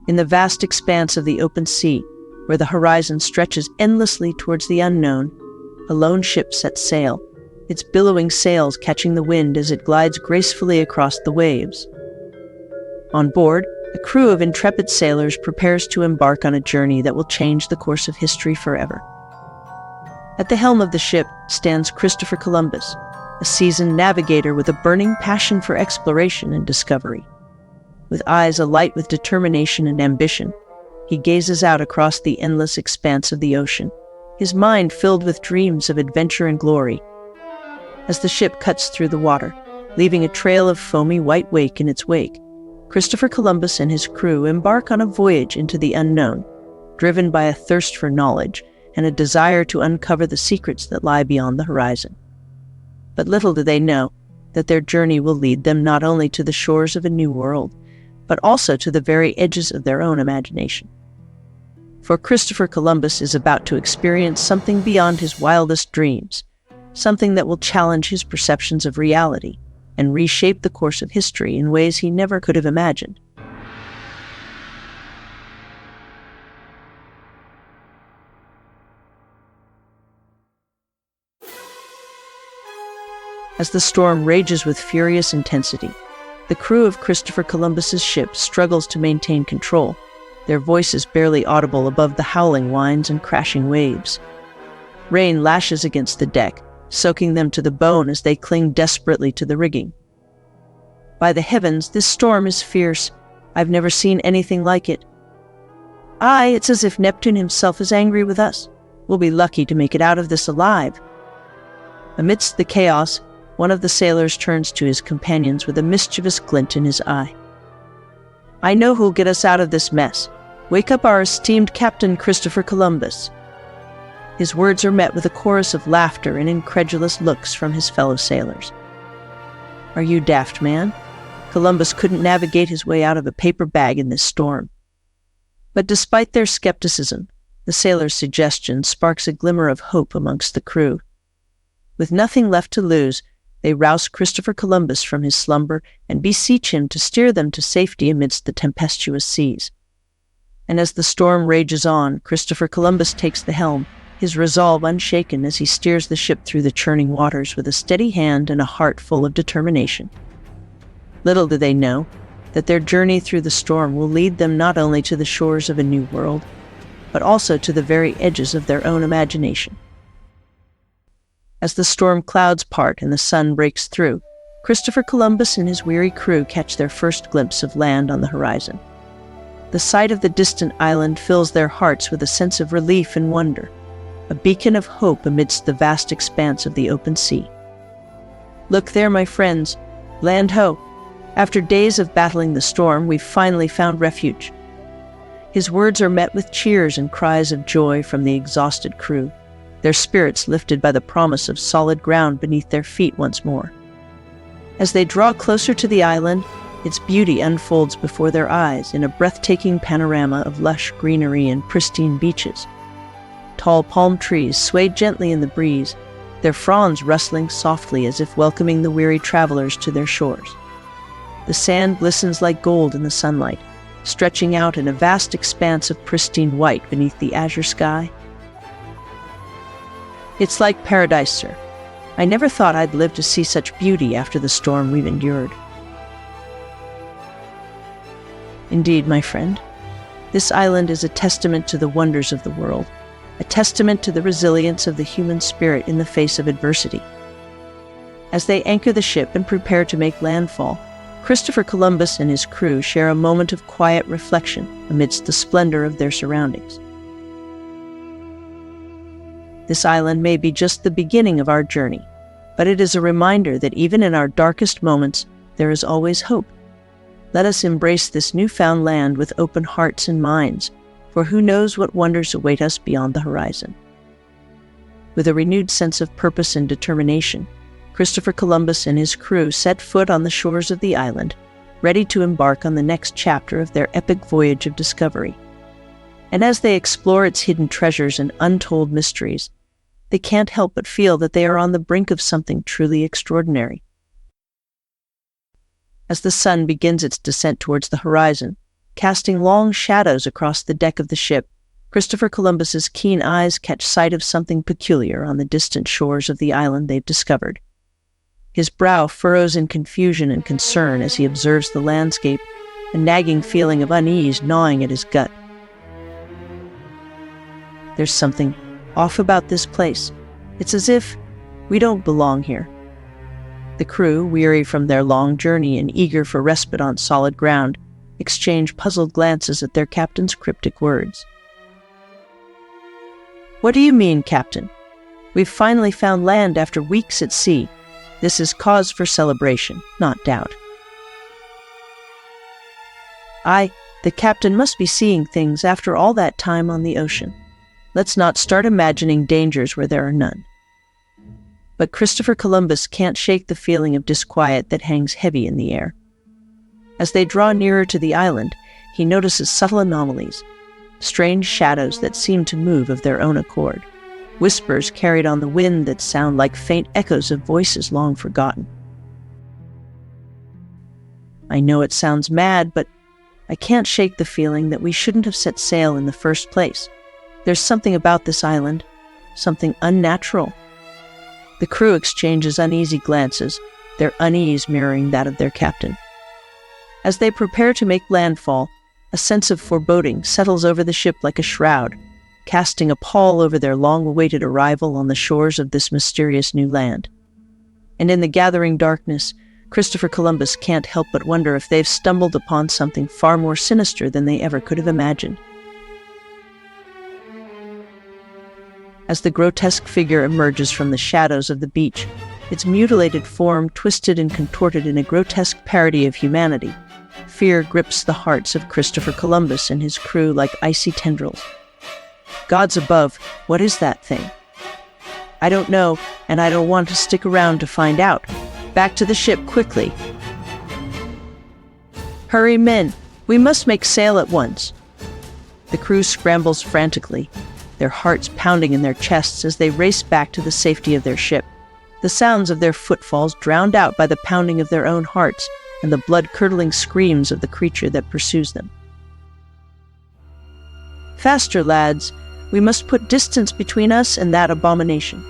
In the vast expanse of the open sea, where the horizon stretches endlessly towards the unknown, a lone ship sets sail, its billowing sails catching the wind as it glides gracefully across the waves. On board, a crew of intrepid sailors prepares to embark on a journey that will change the course of history forever. At the helm of the ship stands Christopher Columbus, a seasoned navigator with a burning passion for exploration and discovery. With eyes alight with determination and ambition, he gazes out across the endless expanse of the ocean, his mind filled with dreams of adventure and glory. As the ship cuts through the water, leaving a trail of foamy white wake in its wake, Christopher Columbus and his crew embark on a voyage into the unknown, driven by a thirst for knowledge and a desire to uncover the secrets that lie beyond the horizon. But little do they know that their journey will lead them not only to the shores of a new world, but also to the very edges of their own imagination. For Christopher Columbus is about to experience something beyond his wildest dreams, something that will challenge his perceptions of reality and reshape the course of history in ways he never could have imagined. As the storm rages with furious intensity, the crew of Christopher Columbus's ship struggles to maintain control, their voices barely audible above the howling winds and crashing waves. Rain lashes against the deck, soaking them to the bone as they cling desperately to the rigging. By the heavens, this storm is fierce. I've never seen anything like it. Aye, it's as if Neptune himself is angry with us. We'll be lucky to make it out of this alive. Amidst the chaos, one of the sailors turns to his companions with a mischievous glint in his eye. I know who'll get us out of this mess. Wake up our esteemed Captain Christopher Columbus. His words are met with a chorus of laughter and incredulous looks from his fellow sailors. Are you daft, man? Columbus couldn't navigate his way out of a paper bag in this storm. But despite their skepticism, the sailor's suggestion sparks a glimmer of hope amongst the crew. With nothing left to lose, they rouse Christopher Columbus from his slumber and beseech him to steer them to safety amidst the tempestuous seas. And as the storm rages on, Christopher Columbus takes the helm, his resolve unshaken as he steers the ship through the churning waters with a steady hand and a heart full of determination. Little do they know that their journey through the storm will lead them not only to the shores of a new world, but also to the very edges of their own imagination. As the storm clouds part and the sun breaks through, Christopher Columbus and his weary crew catch their first glimpse of land on the horizon. The sight of the distant island fills their hearts with a sense of relief and wonder, a beacon of hope amidst the vast expanse of the open sea. Look there, my friends, land ho! After days of battling the storm, we've finally found refuge. His words are met with cheers and cries of joy from the exhausted crew, their spirits lifted by the promise of solid ground beneath their feet once more. As they draw closer to the island, its beauty unfolds before their eyes in a breathtaking panorama of lush greenery and pristine beaches. Tall palm trees sway gently in the breeze, their fronds rustling softly as if welcoming the weary travelers to their shores. The sand glistens like gold in the sunlight, stretching out in a vast expanse of pristine white beneath the azure sky. It's like paradise, sir. I never thought I'd live to see such beauty after the storm we've endured. Indeed, my friend, this island is a testament to the wonders of the world, a testament to the resilience of the human spirit in the face of adversity. As they anchor the ship and prepare to make landfall, Christopher Columbus and his crew share a moment of quiet reflection amidst the splendor of their surroundings. This island may be just the beginning of our journey, but it is a reminder that even in our darkest moments, there is always hope. Let us embrace this newfound land with open hearts and minds, for who knows what wonders await us beyond the horizon. With a renewed sense of purpose and determination, Christopher Columbus and his crew set foot on the shores of the island, ready to embark on the next chapter of their epic voyage of discovery. And as they explore its hidden treasures and untold mysteries, they can't help but feel that they are on the brink of something truly extraordinary. As the sun begins its descent towards the horizon, casting long shadows across the deck of the ship. Christopher Columbus's keen eyes catch sight of something peculiar on the distant shores of the island they've discovered. His brow furrows in confusion and concern as he observes the landscape, a nagging feeling of unease gnawing at his gut. There's something off about this place. It's as if we don't belong here. The crew, weary from their long journey and eager for respite on solid ground, exchange puzzled glances at their captain's cryptic words. "What do you mean, Captain? We've finally found land after weeks at sea. This is cause for celebration, not doubt." The captain must be seeing things after all that time on the ocean. Let's not start imagining dangers where there are none. But Christopher Columbus can't shake the feeling of disquiet that hangs heavy in the air. As they draw nearer to the island, he notices subtle anomalies, strange shadows that seem to move of their own accord, whispers carried on the wind that sound like faint echoes of voices long forgotten. I know it sounds mad, but I can't shake the feeling that we shouldn't have set sail in the first place. There's something about this island, something unnatural. The crew exchanges uneasy glances, their unease mirroring that of their captain. As they prepare to make landfall, a sense of foreboding settles over the ship like a shroud, casting a pall over their long-awaited arrival on the shores of this mysterious new land. And in the gathering darkness, Christopher Columbus can't help but wonder if they've stumbled upon something far more sinister than they ever could have imagined. As the grotesque figure emerges from the shadows of the beach, its mutilated form twisted and contorted in a grotesque parody of humanity, fear grips the hearts of Christopher Columbus and his crew like icy tendrils. Gods above, what is that thing? I don't know, and I don't want to stick around to find out. Back to the ship, quickly. Hurry, men. We must make sail at once. The crew scrambles frantically, their hearts pounding in their chests as they race back to the safety of their ship, the sounds of their footfalls drowned out by the pounding of their own hearts and the blood-curdling screams of the creature that pursues them. Faster, lads. We must put distance between us and that abomination.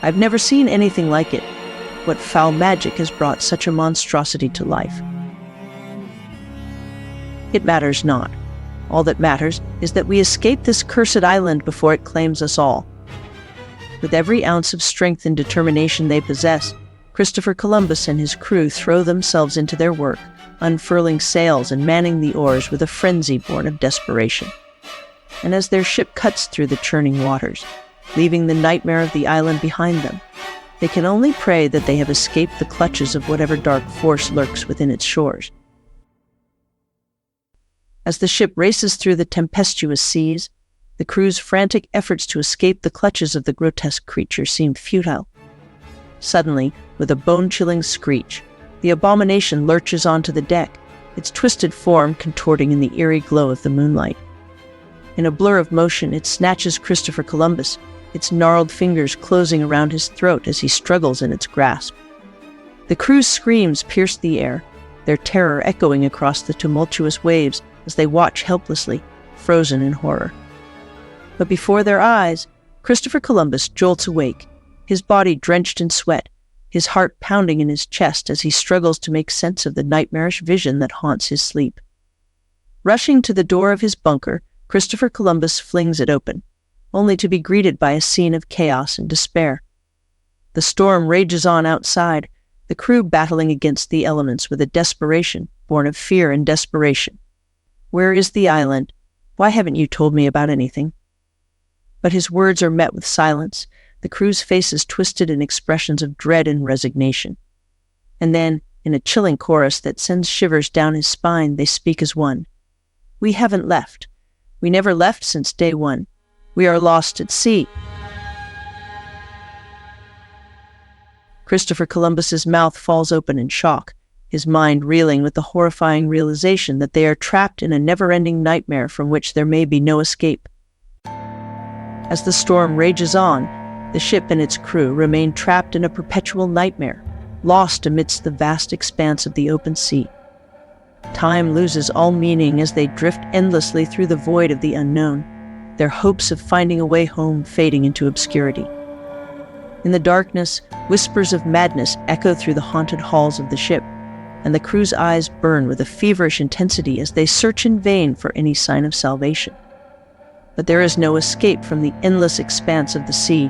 I've never seen anything like it. What foul magic has brought such a monstrosity to life? It matters not. All that matters is that we escape this cursed island before it claims us all. With every ounce of strength and determination they possess, Christopher Columbus and his crew throw themselves into their work, unfurling sails and manning the oars with a frenzy born of desperation. And as their ship cuts through the churning waters, leaving the nightmare of the island behind them, they can only pray that they have escaped the clutches of whatever dark force lurks within its shores. As the ship races through the tempestuous seas, the crew's frantic efforts to escape the clutches of the grotesque creature seem futile. Suddenly, with a bone-chilling screech, the abomination lurches onto the deck, its twisted form contorting in the eerie glow of the moonlight. In a blur of motion, it snatches Christopher Columbus, its gnarled fingers closing around his throat as he struggles in its grasp. The crew's screams pierce the air, their terror echoing across the tumultuous waves as they watch helplessly, frozen in horror. But before their eyes, Christopher Columbus jolts awake, his body drenched in sweat, his heart pounding in his chest as he struggles to make sense of the nightmarish vision that haunts his sleep. Rushing to the door of his bunker, Christopher Columbus flings it open, only to be greeted by a scene of chaos and despair. The storm rages on outside, the crew battling against the elements with a desperation born of fear and desperation. Where is the island? Why haven't you told me about anything? But his words are met with silence, the crew's faces twisted in expressions of dread and resignation. And then, in a chilling chorus that sends shivers down his spine, they speak as one. We haven't left. We never left since day one. We are lost at sea. Christopher Columbus's mouth falls open in shock, his mind reeling with the horrifying realization that they are trapped in a never-ending nightmare from which there may be no escape. As the storm rages on, the ship and its crew remain trapped in a perpetual nightmare, lost amidst the vast expanse of the open sea. Time loses all meaning as they drift endlessly through the void of the unknown, their hopes of finding a way home fading into obscurity. In the darkness, whispers of madness echo through the haunted halls of the ship, and the crew's eyes burn with a feverish intensity as they search in vain for any sign of salvation. But there is no escape from the endless expanse of the sea,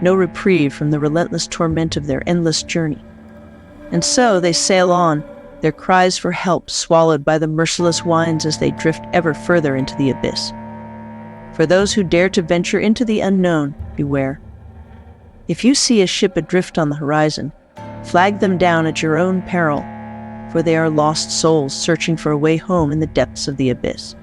no reprieve from the relentless torment of their endless journey. And so they sail on, their cries for help swallowed by the merciless winds as they drift ever further into the abyss. For those who dare to venture into the unknown, beware. If you see a ship adrift on the horizon, flag them down at your own peril, for they are lost souls searching for a way home in the depths of the abyss.